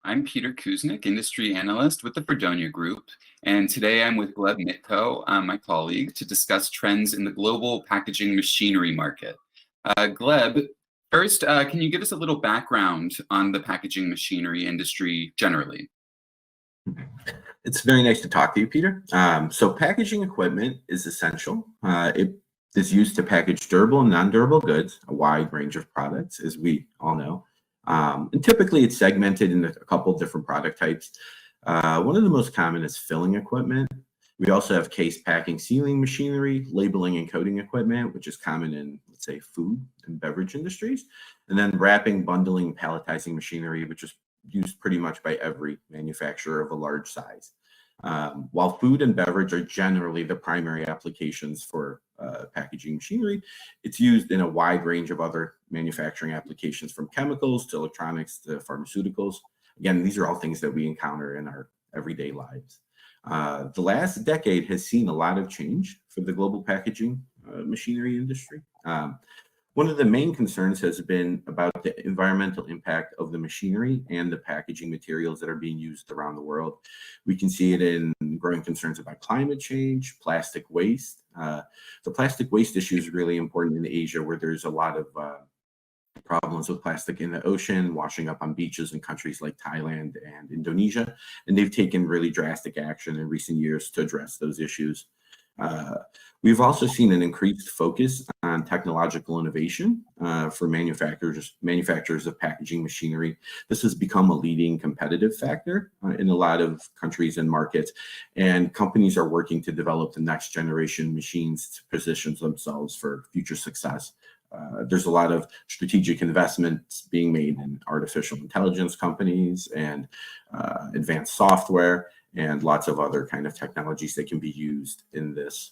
I'm Peter Kuznick, industry analyst with the Freedonia Group, and today I'm with Gleb Mytko, my colleague, to discuss trends in the global packaging machinery market. Gleb, first, can you give us a little background on the packaging machinery industry generally? It's very nice to talk to you, Peter. So packaging equipment is essential. It is used to package durable and non-durable goods, a wide range of products, as we all know. And typically it's segmented into a couple of different product types. One of the most common is filling equipment. We also have case packing, sealing machinery, labeling and coating equipment, which is common in, let's say, food and beverage industries. And then wrapping, bundling, palletizing machinery, which is used pretty much by every manufacturer of a large size. While food and beverage are generally the primary applications for packaging machinery, it's used in a wide range of other manufacturing applications, from chemicals to electronics to pharmaceuticals. Again, these are all things that we encounter in our everyday lives. The last decade has seen a lot of change for the global packaging machinery industry. One of the main concerns has been about the environmental impact of the machinery and the packaging materials that are being used around the world. We can see it in growing concerns about climate change, plastic waste. The plastic waste issue is really important in Asia, where there's a lot of problems with plastic in the ocean, washing up on beaches in countries like Thailand and Indonesia. And they've taken really drastic action in recent years to address those issues. We've also seen an increased focus on technological innovation for manufacturers of packaging machinery. This has become a leading competitive factor in a lot of countries and markets, and companies are working to develop the next generation machines to position themselves for future success. There's a lot of strategic investments being made in artificial intelligence companies and advanced software, and lots of other kind of technologies that can be used in this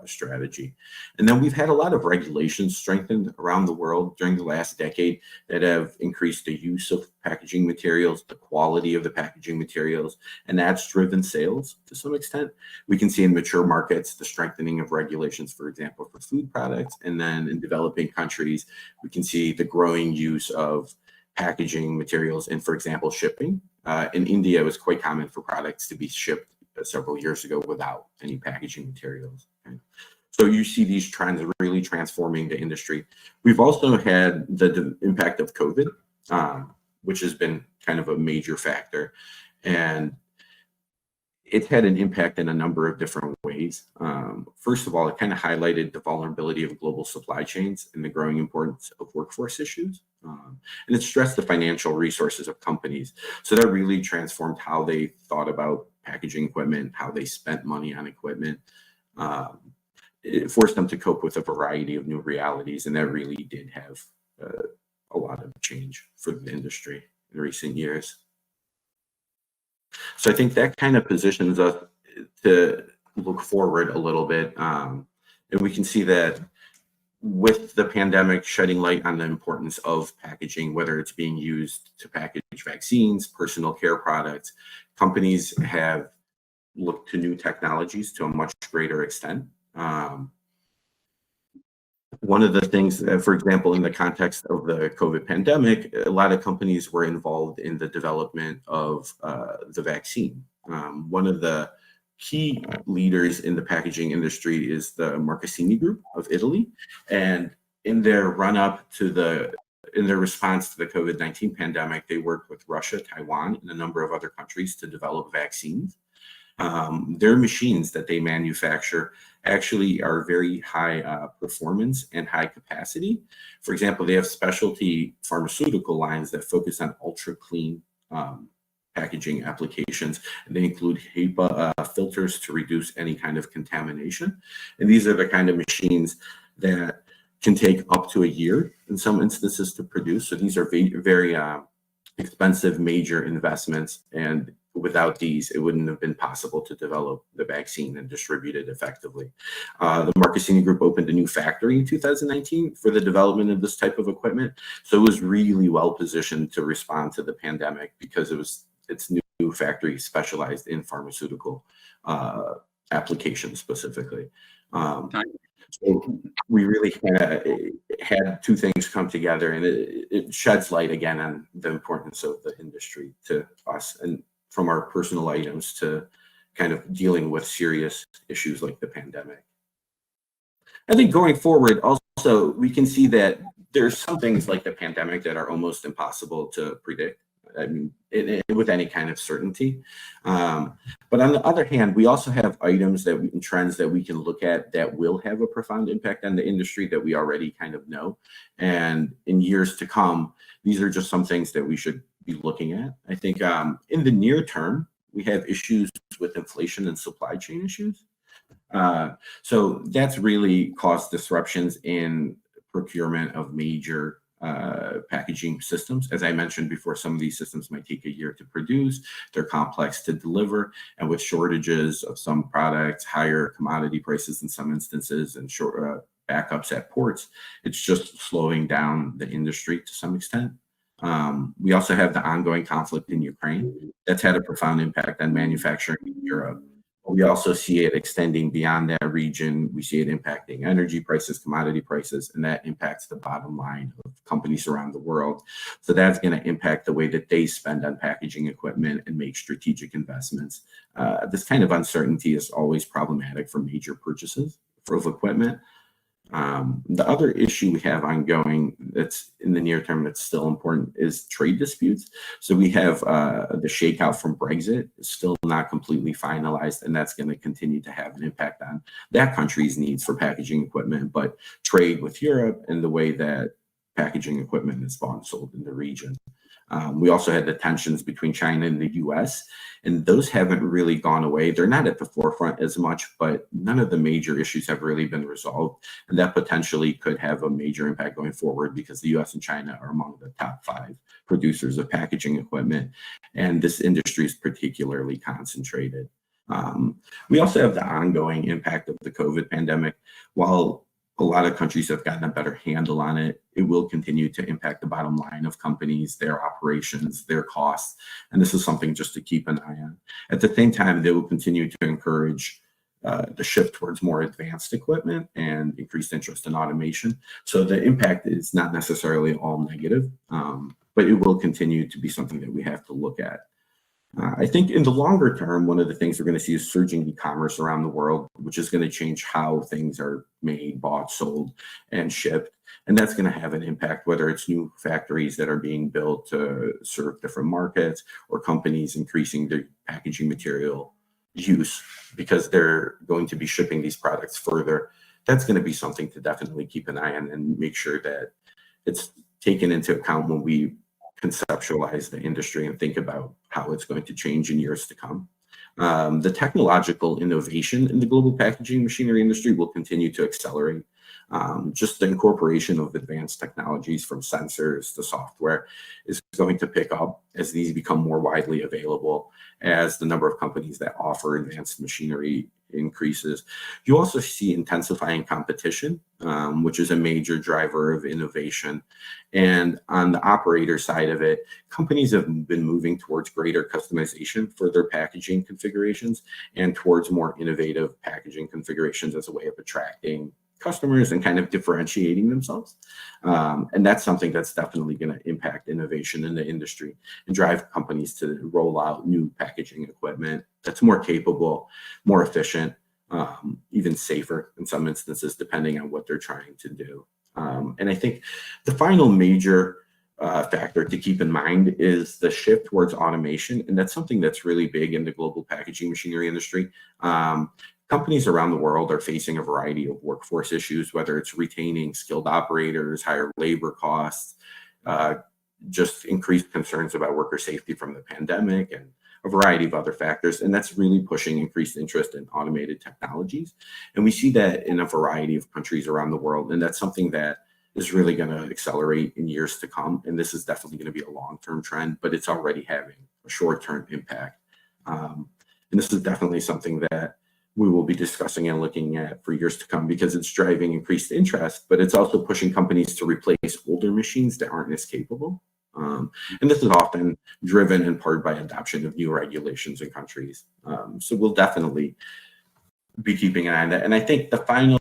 strategy. And then we've had a lot of regulations strengthened around the world during the last decade that have increased the use of packaging materials, the quality of the packaging materials, and that's driven sales to some extent. We can see in mature markets the strengthening of regulations, for example, for food products, and then in developing countries, we can see the growing use of packaging materials in, for example, shipping. In India, it was quite common for products to be shipped several years ago without any packaging materials. Okay. So you see these trends really transforming the industry. We've also had the impact of COVID, which has been kind of a major factor. And it's had an impact in a number of different ways. First of all, it kind of highlighted the vulnerability of global supply chains and the growing importance of workforce issues. And it stressed the financial resources of companies. So that really transformed how they thought about packaging equipment, how they spent money on equipment. It forced them to cope with a variety of new realities, and that really did have a lot of change for the industry in recent years. So I think that kind of positions us to look forward a little bit. And we can see that with the pandemic shedding light on the importance of packaging, whether it's being used to package vaccines, personal care products, companies have looked to new technologies to a much greater extent. One of the things, for example, in the context of the COVID pandemic, a lot of companies were involved in the development of the vaccine. One of the key leaders in the packaging industry is the Marcassini Group of Italy. And in their run-up to in their response to the COVID-19 pandemic, they worked with Russia, Taiwan, and a number of other countries to develop vaccines. Their machines that they manufacture actually are very high performance and high capacity. For example, they have specialty pharmaceutical lines that focus on ultra clean packaging applications, and they include HEPA filters to reduce any kind of contamination. And these are the kind of machines that can take up to a year in some instances to produce. So these are very expensive, major investments, and without these, it wouldn't have been possible to develop the vaccine and distribute it effectively. The Marcassini Group opened a new factory in 2019 for the development of this type of equipment. So it was really well positioned to respond to the pandemic because its new factory specialized in pharmaceutical applications specifically. So we really had two things come together, and it sheds light again on the importance of the industry to us, and from our personal items to kind of dealing with serious issues like the pandemic. I think going forward, also, we can see that there's some things like the pandemic that are almost impossible to predict. I mean, with any kind of certainty. But on the other hand, we also have items and trends that we can look at that will have a profound impact on the industry that we already kind of know. And in years to come, these are just some things that we should be looking at. I think in the near term, we have issues with inflation and supply chain issues. So that's really caused disruptions in procurement of major packaging systems. As I mentioned before, some of these systems might take a year to produce. They're complex to deliver, and with shortages of some products, higher commodity prices in some instances, and short backups at ports, it's just slowing down the industry to some extent. We also have the ongoing conflict in Ukraine. That's had a profound impact on manufacturing in Europe. We also see it extending beyond that region. We see it impacting energy prices, commodity prices, and that impacts the bottom line of companies around the world. So that's going to impact the way that they spend on packaging equipment and make strategic investments. This kind of uncertainty is always problematic for major purchases of equipment. The other issue we have ongoing that's in the near term that's still important is trade disputes. So we have the shakeout from Brexit is still not completely finalized, and that's going to continue to have an impact on that country's needs for packaging equipment, but trade with Europe and the way that packaging equipment is bought and sold in the region. We also had the tensions between China and the US, and those haven't really gone away. They're not at the forefront as much, but none of the major issues have really been resolved. And that potentially could have a major impact going forward because the US and China are among the top 5 producers of packaging equipment. And this industry is particularly concentrated. We also have the ongoing impact of the COVID pandemic. While a lot of countries have gotten a better handle on it, it will continue to impact the bottom line of companies, their operations, their costs. And this is something just to keep an eye on. At the same time, they will continue to encourage the shift towards more advanced equipment and increased interest in automation. So the impact is not necessarily all negative, but it will continue to be something that we have to look at. I think in the longer term, one of the things we're going to see is surging e-commerce around the world, which is going to change how things are made, bought, sold, and shipped. And that's going to have an impact, whether it's new factories that are being built to serve different markets or companies increasing their packaging material use because they're going to be shipping these products further. That's going to be something to definitely keep an eye on and make sure that it's taken into account when we conceptualize the industry and think about how it's going to change in years to come. The technological innovation in the global packaging machinery industry will continue to accelerate. Just the incorporation of advanced technologies from sensors to software is going to pick up as these become more widely available, as the number of companies that offer advanced machinery increases. You also see intensifying competition, which is a major driver of innovation. And on the operator side of it, companies have been moving towards greater customization for their packaging configurations and towards more innovative packaging configurations as a way of attracting customers and kind of differentiating themselves. And that's something that's definitely going to impact innovation in the industry and drive companies to roll out new packaging equipment that's more capable, more efficient, even safer in some instances, depending on what they're trying to do. And I think the final major factor to keep in mind is the shift towards automation. And that's something that's really big in the global packaging machinery industry. Companies around the world are facing a variety of workforce issues, whether it's retaining skilled operators, higher labor costs, just increased concerns about worker safety from the pandemic, and a variety of other factors. And that's really pushing increased interest in automated technologies. And we see that in a variety of countries around the world. And that's something that is really going to accelerate in years to come. And this is definitely going to be a long-term trend, but it's already having a short-term impact. And this is definitely something that we will be discussing and looking at for years to come because it's driving increased interest, but it's also pushing companies to replace older machines that aren't as capable. And this is often driven in part by adoption of new regulations in countries. So we'll definitely be keeping an eye on that. And I think the final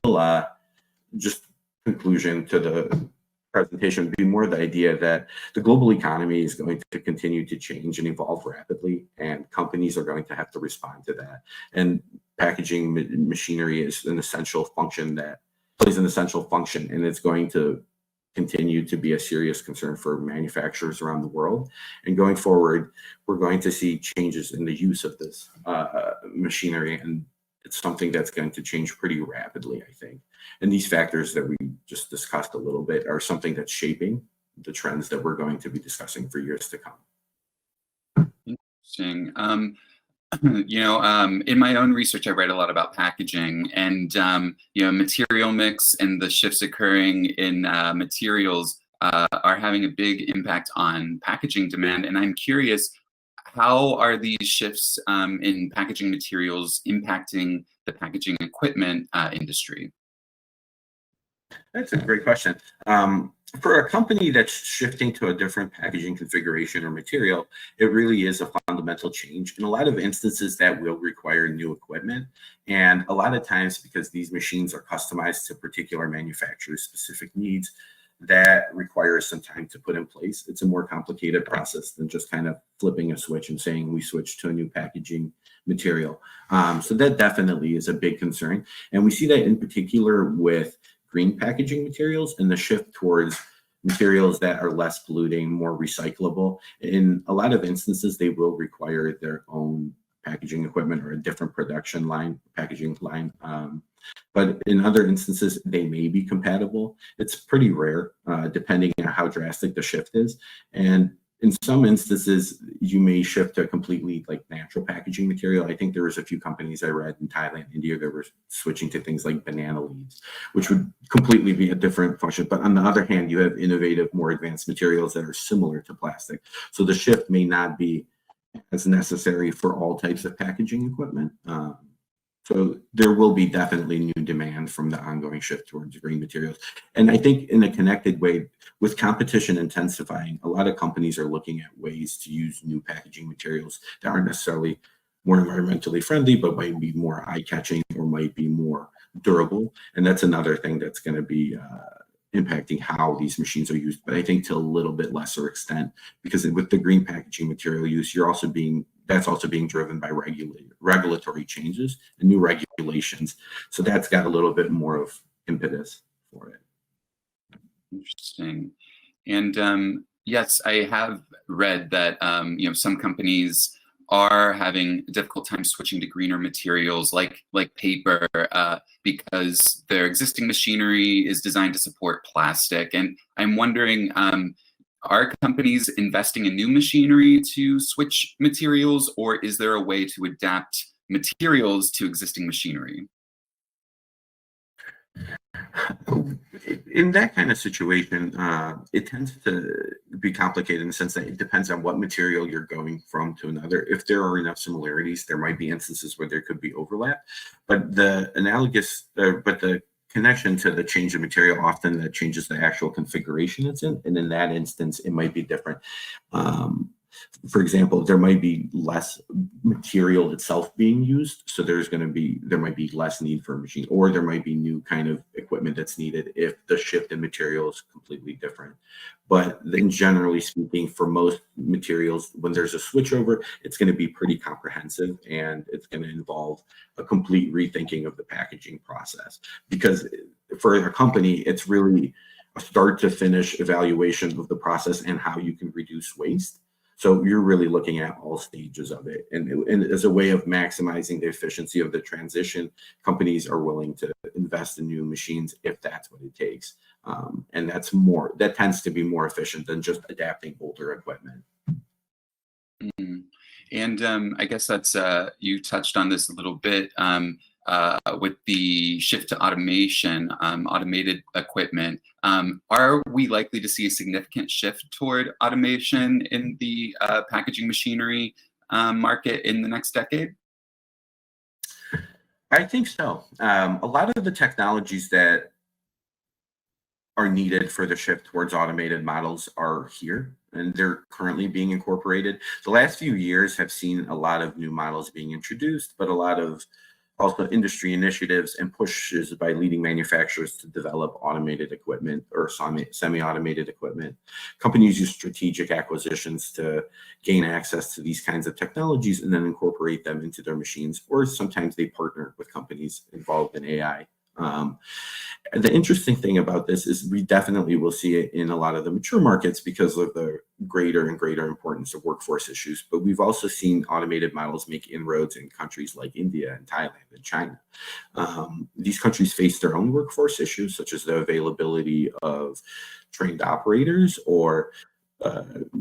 just conclusion to the presentation would be more the idea that the global economy is going to continue to change and evolve rapidly, and companies are going to have to respond to that. And packaging machinery is an essential function that plays an essential function, and it's going to continue to be a serious concern for manufacturers around the world. And going forward, we're going to see changes in the use of this machinery, and it's something that's going to change pretty rapidly, I think. And these factors that we just discussed a little bit are something that's shaping the trends that we're going to be discussing for years to come. Interesting. In my own research, I read a lot about packaging and, material mix and the shifts occurring in materials are having a big impact on packaging demand. And I'm curious, how are these shifts in packaging materials impacting the packaging equipment industry? That's a great question. For a company that's shifting to a different packaging configuration or material, it really is a fundamental change. In a lot of instances, that will require new equipment. And a lot of times, because these machines are customized to particular manufacturer's specific needs, that requires some time to put in place. It's a more complicated process than just kind of flipping a switch and saying we switch to a new packaging material. So that definitely is a big concern. And we see that in particular with green packaging materials and the shift towards materials that are less polluting, more recyclable. In a lot of instances, they will require their own packaging equipment or a different production line, packaging line. But in other instances, they may be compatible. It's pretty rare, depending on how drastic the shift is. And in some instances, you may shift to a completely natural packaging material. I think there was a few companies I read in Thailand, India, that were switching to things like banana leaves, which would completely be a different function. But on the other hand, you have innovative, more advanced materials that are similar to plastic. So the shift may not be as necessary for all types of packaging equipment. So there will be definitely new demand from the ongoing shift towards green materials. And I think in a connected way, with competition intensifying, a lot of companies are looking at ways to use new packaging materials that aren't necessarily more environmentally friendly, but might be more eye-catching or might be more durable. And that's another thing that's going to be impacting how these machines are used, but I think to a little bit lesser extent, because with the green packaging material use, that's also being driven by regulatory changes and new regulations. So that's got a little bit more of impetus for it. Interesting. And yes, I have read that some companies are having a difficult time switching to greener materials like paper because their existing machinery is designed to support plastic. And I'm wondering, are companies investing in new machinery to switch materials, or is there a way to adapt materials to existing machinery? In that kind of situation, it tends to be complicated in the sense that it depends on what material you're going from to another. If there are enough similarities, there might be instances where there could be overlap, but the connection to the change of material often that changes the actual configuration it's in, and in that instance, it might be different. For example, there might be less material itself being used, so there might be less need for a machine, or there might be new kind of equipment that's needed if the shift in material is completely different. But then generally speaking, for most materials, when there's a switchover, it's going to be pretty comprehensive, and it's going to involve a complete rethinking of the packaging process. Because for a company, it's really a start to finish evaluation of the process and how you can reduce waste. So you're really looking at all stages of it. And as a way of maximizing the efficiency of the transition, companies are willing to invest in new machines if that's what it takes. And that tends to be more efficient than just adapting older equipment. Mm-hmm. And I guess that's, you touched on this a little bit with the shift to automation, automated equipment. Are we likely to see a significant shift toward automation in the packaging machinery market in the next decade? I think so. A lot of the technologies that are needed for the shift towards automated models are here, and they're currently being incorporated. The last few years have seen a lot of new models being introduced, but a lot of also industry initiatives and pushes by leading manufacturers to develop automated equipment or semi-automated equipment. Companies use strategic acquisitions to gain access to these kinds of technologies and then incorporate them into their machines, or sometimes they partner with companies involved in AI. The interesting thing about this is we definitely will see it in a lot of the mature markets because of the greater and greater importance of workforce issues. But we've also seen automated models make inroads in countries like India and Thailand and China. These countries face their own workforce issues, such as the availability of trained operators or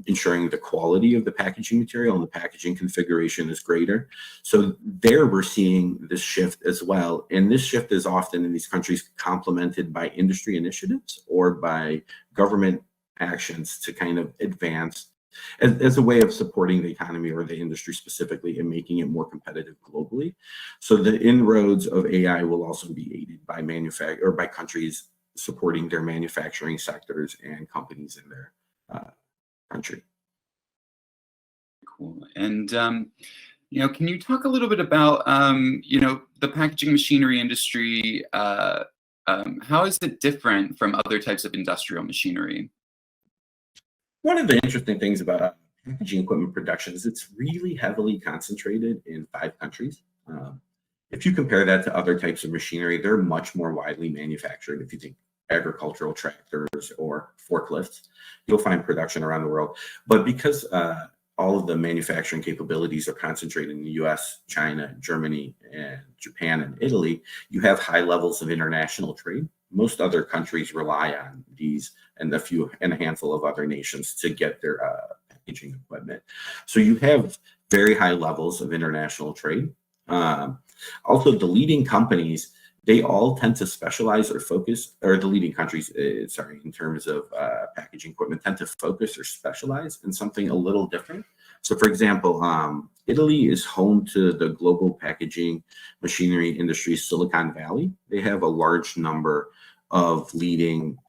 ensuring the quality of the packaging material and the packaging configuration is greater. So there we're seeing this shift as well. And this shift is often in these countries complemented by industry initiatives or by government actions to kind of advance as a way of supporting the economy or the industry specifically and making it more competitive globally. So the inroads of AI will also be aided by by countries supporting their manufacturing sectors and companies in their country. Cool. And can you talk a little bit about the packaging machinery industry? How is it different from other types of industrial machinery? One of the interesting things about packaging equipment production is it's really heavily concentrated in 5 countries. If you compare that to other types of machinery, they're much more widely manufactured. If you think agricultural tractors or forklifts, you'll find production around the world. But because all of the manufacturing capabilities are concentrated in the US, China, Germany, and Japan and Italy, you have high levels of international trade. Most other countries rely on these and a handful of other nations to get their packaging equipment. So you have very high levels of international trade. Also, the leading companies, they all tend to specialize or focus, or the leading countries, in terms of packaging equipment, tend to focus or specialize in something a little different. So for example, Italy is home to the global packaging machinery industry, Silicon Valley. They have a large number of leading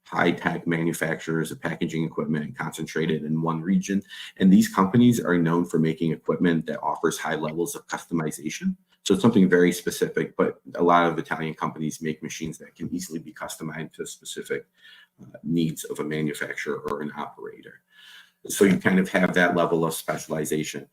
high-tech manufacturers of packaging equipment concentrated in one region. And these companies are known for making equipment that offers high levels of customization. So it's something very specific, but a lot of Italian companies make machines that can easily be customized to specific needs of a manufacturer or an operator. So you kind of have that level of specialization.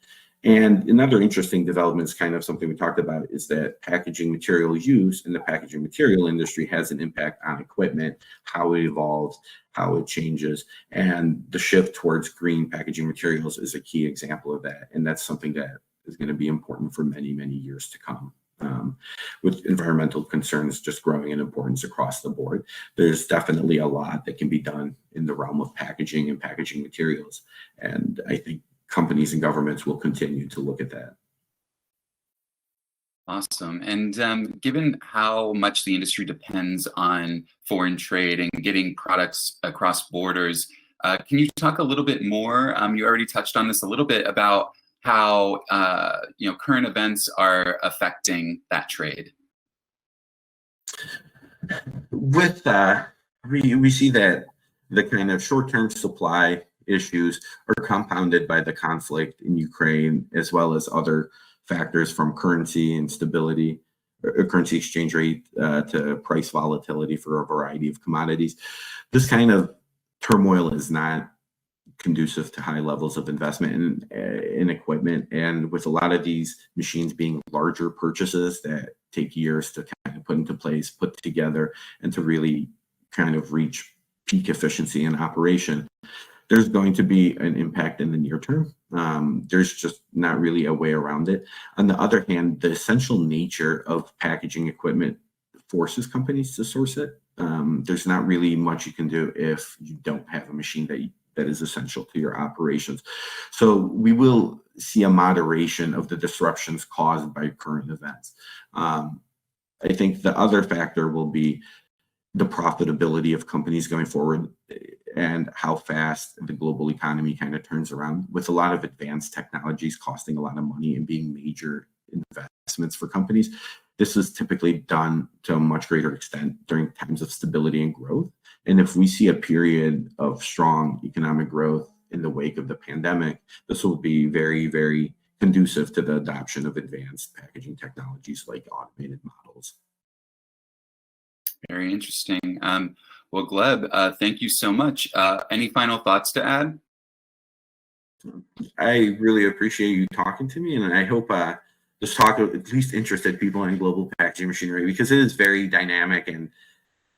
And another interesting development is kind of something we talked about is that packaging material use in the packaging material industry has an impact on equipment, how it evolves, how it changes. And the shift towards green packaging materials is a key example of that. And that's something that is going to be important for many, many years to come. With environmental concerns just growing in importance across the board, there's definitely a lot that can be done in the realm of packaging and packaging materials. And I think companies and governments will continue to look at that. Awesome. And given how much the industry depends on foreign trade and getting products across borders, can you talk a little bit more? You already touched on this a little bit about how current events are affecting that trade. With we see that the kind of short-term supply issues are compounded by the conflict in Ukraine, as well as other factors from currency instability, currency exchange rate to price volatility for a variety of commodities. This kind of turmoil is not conducive to high levels of investment in equipment. And with a lot of these machines being larger purchases that take years to kind of put into place, put together, and to really kind of reach peak efficiency in operation, there's going to be an impact in the near term. There's just not really a way around it. On the other hand, the essential nature of packaging equipment forces companies to source it. There's not really much you can do if you don't have a machine that is essential to your operations. So we will see a moderation of the disruptions caused by current events. I think the other factor will be the profitability of companies going forward and how fast the global economy kind of turns around, with a lot of advanced technologies costing a lot of money and being major investments for companies. This is typically done to a much greater extent during times of stability and growth. And if we see a period of strong economic growth in the wake of the pandemic, this will be very, very conducive to the adoption of advanced packaging technologies like automated models. Very interesting. Well, Gleb, thank you so much. Any final thoughts to add? I really appreciate you talking to me, and I hope this talk at least interested people in global packaging machinery, because it is very dynamic and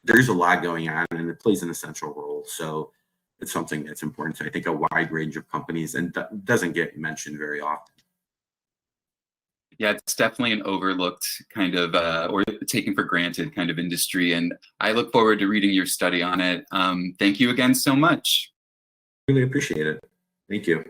there's a lot going on, and it plays an essential role. So it's something that's important to, I think, a wide range of companies, and doesn't get mentioned very often. Yeah, it's definitely an overlooked kind of, or taken for granted kind of industry. And I look forward to reading your study on it. Thank you again so much. Really appreciate it. Thank you.